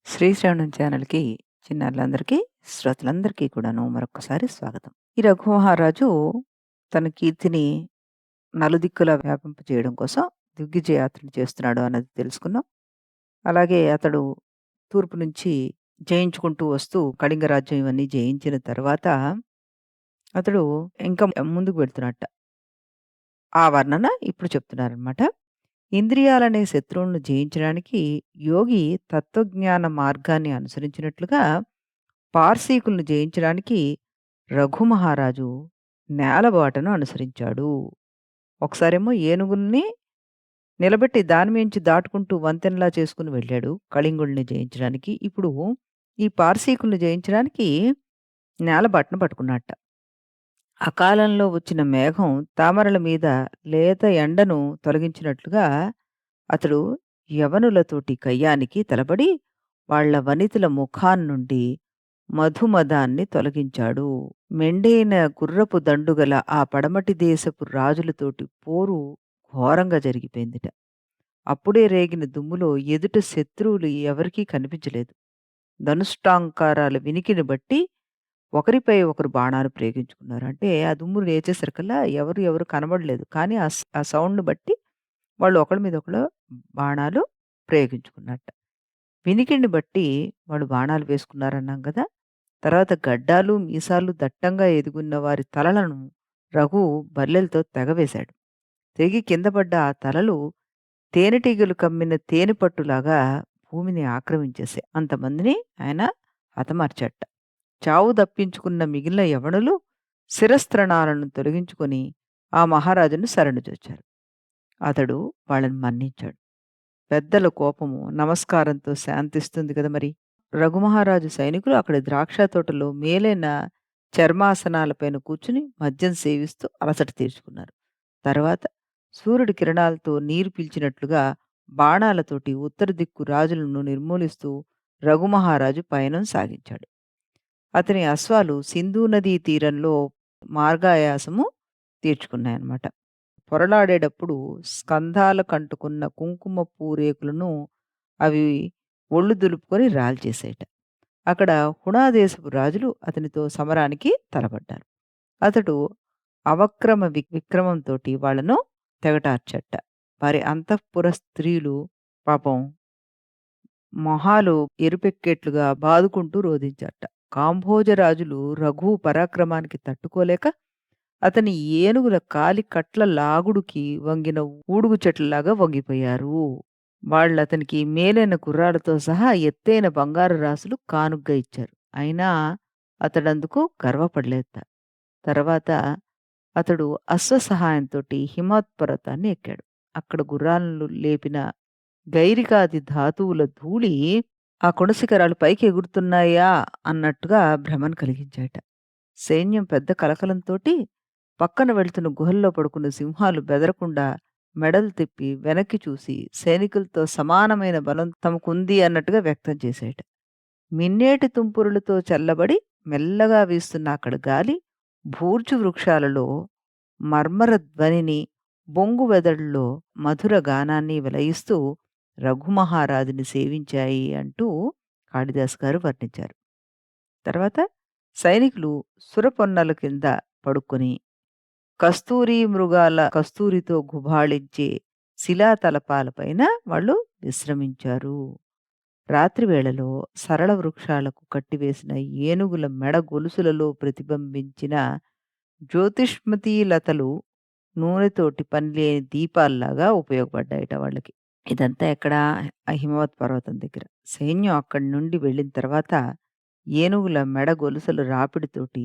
శ్రీశ్రవణం ఛానల్‌కి చిన్నారులందరికీ, శ్రోతలందరికీ కూడాను మరొక్కసారి స్వాగతం. ఈ రఘుమహారాజు తన కీర్తిని నలుదిక్కులా వ్యాపింపజేయడం కోసం దిగ్విజయ యాత్రను చేస్తున్నాడు అన్నది తెలుసుకున్నాం. అలాగే అతడు తూర్పు నుంచి జయించుకుంటూ వస్తూ కళింగ రాజ్యం ఇవన్నీ జయించిన తర్వాత అతడు ఇంకా ముందుకు వెళ్తున్నట్ట. ఆ వర్ణన ఇప్పుడు చెప్తున్నారనమాట. ఇంద్రియాలనే శత్రువులను జయించడానికి యోగి తత్వజ్ఞాన మార్గాన్ని అనుసరించినట్లుగా పార్సీకులను జయించడానికి రఘుమహారాజు నేలబాటను అనుసరించాడు. ఒకసారేమో ఏనుగుల్ని నిలబెట్టి దాని మించి దాటుకుంటూ వంతెనలా చేసుకుని వెళ్ళాడు కళింగుల్ని జయించడానికి. ఇప్పుడు ఈ పార్సీకుల్ని జయించడానికి నేలబాటను పట్టుకున్నట్ట. అకాలంలో వచ్చిన మేఘం తామరల మీద లేత ఎండను తొలగించినట్లుగా అతడు యవనులతోటి కయ్యానికి తలబడి వాళ్ళ వనితల ముఖాన్నుండి మధుమదాన్ని తొలగించాడు. మెండైన గుర్రపు దండుగల ఆ పడమటి దేశపు రాజులతోటి పోరు ఘోరంగా జరిగిపోయిందిట. అప్పుడే రేగిన దుమ్ములో ఎదుట శత్రువులు ఎవరికీ కనిపించలేదు. ధనుష్టాంకారాల వినికిని బట్టి ఒకరిపై ఒకరు బాణాలు ప్రయోగించుకున్నారు. అంటే ఆ దుమ్ము లేచేసరికల్లా ఎవరు కనబడలేదు. కానీ ఆ సౌండ్‌ని బట్టి వాళ్ళు ఒకళ్ళ మీద ఒకళ్ళు బాణాలు ప్రయోగించుకున్నట్ట. వినికిడిని బట్టి వాళ్ళు బాణాలు వేసుకున్నారన్నాం గదా! తర్వాత గడ్డాలు, మీసాలు దట్టంగా ఎదిగున్న వారి తలలను రఘు బల్లెలతో తెగవేశాడు. తెగి కింద పడ్డ ఆ తలలు తేనెటీగలు కమ్మిన తేనె పట్టులాగా భూమిని ఆక్రమించేసాయి. అంతమందిని ఆయన హతమార్చాట. చావు దప్పించుకున్న మిగిలిన యవనులు శిరస్త్రణాలను తొలగించుకొని ఆ మహారాజును శరణుజొచ్చారు. అతడు వాళ్ళని మన్నించాడు. పెద్దల కోపము నమస్కారంతో శాంతిస్తుంది కదా మరి. రఘుమహారాజు సైనికులు అక్కడి ద్రాక్ష తోటలో మేలైన చర్మాసనాలపైన కూర్చుని మద్యం సేవిస్తూ అలసట తీర్చుకున్నారు. తర్వాత సూర్యుడి కిరణాలతో నీరు పీల్చినట్లుగా బాణాలతోటి ఉత్తర దిక్కు రాజులను నిర్మూలిస్తూ రఘుమహారాజు పయనం సాగించాడు. అతని అశ్వాలు సింధు నదీ తీరంలో మార్గాయాసము తీర్చుకున్నాయన్నమాట. పొరలాడేటప్పుడు స్కంధాలకంటుకున్న కుంకుమ పూరేకులను అవి ఒళ్ళు దులుపుకొని రాల్చేసేట. అక్కడ హుణాదేశపు రాజులు అతనితో సమరానికి తలపడ్డారు. అతడు అవక్రమ విక్రమంతోటి వాళ్ళను తెగటార్చట. వారి అంతఃపుర స్త్రీలు పాపం మొహాలు ఎరుపెక్కేట్లుగా బాదుకుంటూ రోదించారట. కాంభోజరాజులు రఘువు పరాక్రమానికి తట్టుకోలేక అతని ఏనుగుల కాలి కట్ల లాగుడుకి వంగిన ఊడుగు చెట్లలాగా వంగిపోయారు. వాళ్ళతనికి మేలైన గుర్రాలతో సహా ఎత్తైన బంగారు రాసులు కానుగ్గా ఇచ్చారు. అయినా అతడందుకు గర్వపడలేదట. తర్వాత అతడు అశ్వ సహాయంతోటి హిమవత్ పర్వతాన్ని ఎక్కాడు. అక్కడ గుర్రాలను లేపిన గైరికాది ధాతువుల ధూళి ఆ కొండ శిఖరాలు పైకి ఎగురుతున్నాయా అన్నట్టుగా భ్రమను కలిగించాయట. సైన్యం పెద్ద కలకలంతోటి పక్కన వెళ్తున్న గుహల్లో పడుకున్న సింహాలు బెదరకుండా మెడలు తిప్పి వెనక్కి చూసి సైనికులతో సమానమైన బలం తమకుంది అన్నట్టుగా వ్యక్తం చేశాయట. మిన్నేటి తుంపురులతో చల్లబడి మెల్లగా వీస్తున్న అక్కడ గాలి భూర్జు వృక్షాలలో మర్మర ధ్వనిని, బొంగు వెదడుల్లో మధుర గానాన్ని విలయిస్తూ రఘుమహారాజుని సేవించాయి అంటూ కాళిదాస్ గారు వర్ణించారు. తర్వాత సైనికులు సురపొన్నల కింద పడుకొని కస్తూరి మృగాల కస్తూరితో గుబాళించే శిలాతలపాలపైన వాళ్ళు విశ్రమించారు. రాత్రి వేళలో సరళ వృక్షాలకు కట్టివేసిన ఏనుగుల మెడ గొలుసులలో ప్రతిబింబించిన జ్యోతిష్మతీ లతలు నూనెతోటి పనిలేని దీపాల్లాగా ఉపయోగపడ్డాయట వాళ్ళకి. ఇదంతా ఎక్కడ? ఆ హిమవత్ పర్వతం దగ్గర. సైన్యం అక్కడి నుండి వెళ్ళిన తర్వాత ఏనుగుల మెడ గొలుసుల రాపిడితోటి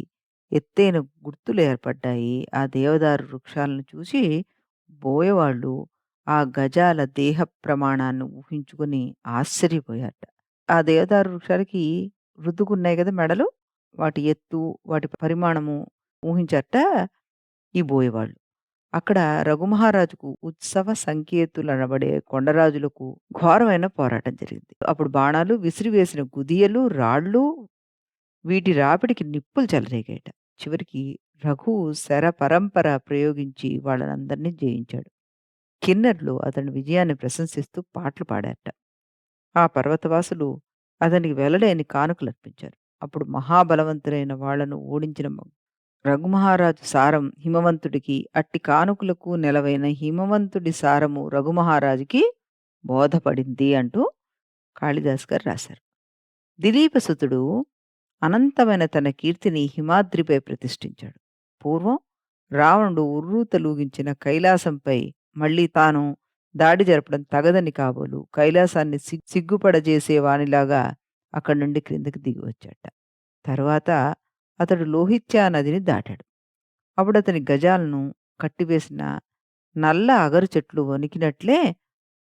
ఎత్తైన గుర్తులు ఏర్పడ్డాయి. ఆ దేవదారు వృక్షాలను చూసి బోయవాళ్ళు ఆ గజాల దేహ ప్రమాణాన్ని ఊహించుకొని ఆశ్చర్యపోయారట. ఆ దేవదారు వృక్షాలకి వృద్దుగున్నాయి గదా మెడలు. వాటి ఎత్తు, వాటి పరిమాణము ఊహించారట ఈ బోయవాళ్ళు. అక్కడ రఘుమహారాజుకు ఉత్సవ సంకేతులనబడే కొండరాజులకు ఘోరమైన పోరాటం జరిగింది. అప్పుడు బాణాలు, విసిరివేసిన గుదియలు, రాళ్ళు వీటి రాపిడికి నిప్పులు చెలరేగాయట. చివరికి రఘువు శర పరంపర ప్రయోగించి వాళ్ళనందరినీ జయించాడు. కిన్నెర్లు అతని విజయాన్ని ప్రశంసిస్తూ పాటలు పాడారట. ఆ పర్వతవాసులు అతనికి వెలలేని కానుకలర్పించారు. అప్పుడు మహాబలవంతులైన వాళ్ళను ఓడించిన రఘుమహారాజు సారం హిమవంతుడికి, అట్టి కానుకలకు నెలవైన హిమవంతుడి సారము రఘుమహారాజుకి బోధపడింది అంటూ కాళిదాస్ గారు రాశారు. దిలీపసుతుడు అనంతమైన తన కీర్తిని హిమాద్రిపై ప్రతిష్ఠించాడు. పూర్వం రావణుడు ఉర్రూతలూగించిన కైలాసంపై మళ్ళీ తాను దాడి జరపడం తగదని కాబోలు కైలాసాన్ని సిగ్గుపడజేసే వానిలాగా అక్కడి నుండి క్రిందకి దిగి వచ్చాట. తర్వాత అతడు లోహిత్యా నదిని దాటాడు. అప్పుడు అతని గజాలను కట్టివేసిన నల్ల అగరు చెట్లు వణికినట్లే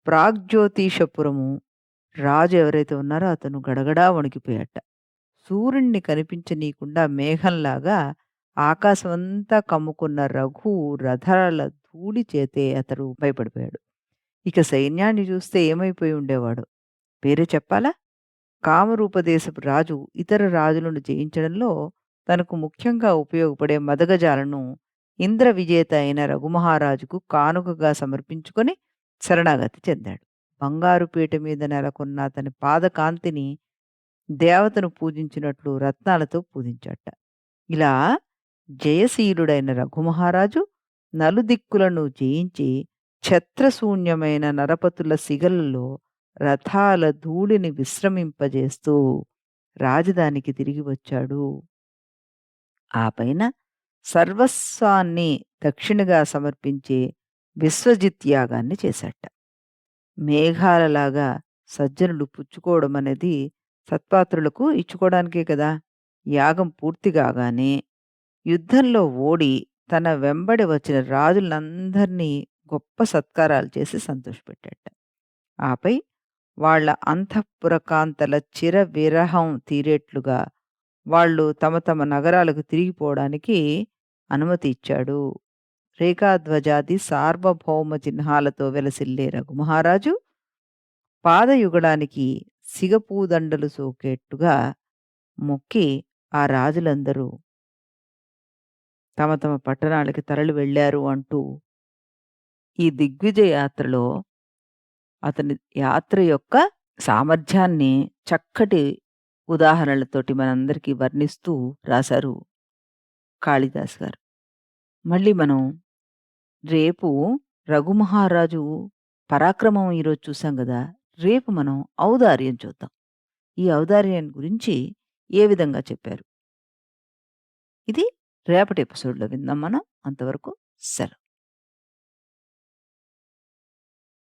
ప్రాగ్జ్యోతిషపురము రాజు ఎవరైతే ఉన్నారో అతను గడగడా వణికిపోయాట. సూర్యుడిని కనిపించనీయకుండా మేఘంలాగా ఆకాశమంతా కమ్ముకున్న రఘు రథాల ధూళి చేతే అతడు భయపడిపోయాడు. ఇక సైన్యాన్ని చూస్తే ఏమైపోయి ఉండేవాడు పేరే చెప్పాలా? కామరూపదేశపు రాజు ఇతర రాజులను జయించడంలో తనకు ముఖ్యంగా ఉపయోగపడే మదగజాలను ఇంద్ర విజేత అయిన రఘుమహారాజుకు కానుకగా సమర్పించుకొని శరణాగతి చెందాడు. బంగారు పీట మీద నెలకొన్న అతని పాదకాంతిని దేవతను పూజించినట్లు రత్నాలతో పూజించాట. ఇలా జయశీలుడైన రఘుమహారాజు నలుదిక్కులను జయించి ఛత్రశూన్యమైన నరపతుల సిగలలో రథాల ధూళిని విశ్రమింపజేస్తూ రాజధానికి తిరిగి వచ్చాడు. ఆ పైన సర్వస్వాన్ని దక్షిణగా సమర్పించే విశ్వజిత్ యాగాన్ని చేశాట. మేఘాలలాగా సజ్జనులు పుచ్చుకోవడం అనేది సత్పాత్రులకు ఇచ్చుకోవడానికే కదా! యాగం పూర్తి కాగానే యుద్ధంలో ఓడి తన వెంబడి వచ్చిన రాజులందరినీ గొప్ప సత్కారాలు చేసి సంతోషపెట్టాట. ఆపై వాళ్ళ అంతఃపురకాంతల చిర విరహం తీరేట్లుగా వాళ్ళు తమ తమ నగరాలకు తిరిగిపోవడానికి అనుమతి ఇచ్చాడు. రేఖాధ్వజాది సార్వభౌమ చిహ్నాలతో వెలసిల్లే రఘుమహారాజు పాదయుగడానికి సిగపూదండలు సోకేట్టుగా మొక్కి ఆ రాజులందరూ తమ తమ పట్టణాలకి తరలి వెళ్ళారు అంటూ ఈ దిగ్విజయ యాత్రలో అతని యాత్ర యొక్క సామర్థ్యాన్ని చక్కటి ఉదాహరణలతోటి మనందరికీ వర్ణిస్తూ రాశారు కాళిదాస్ గారు. మళ్ళీ మనం రేపు రఘుమహారాజు పరాక్రమం ఈరోజు చూసాం గదా! రేపు మనం ఔదార్యం చూద్దాం. ఈ ఔదార్యం గురించి ఏ విధంగా చెప్పారు? ఇది రేపటి ఎపిసోడ్‌లో విందాం మనం. అంతవరకు సెలవు.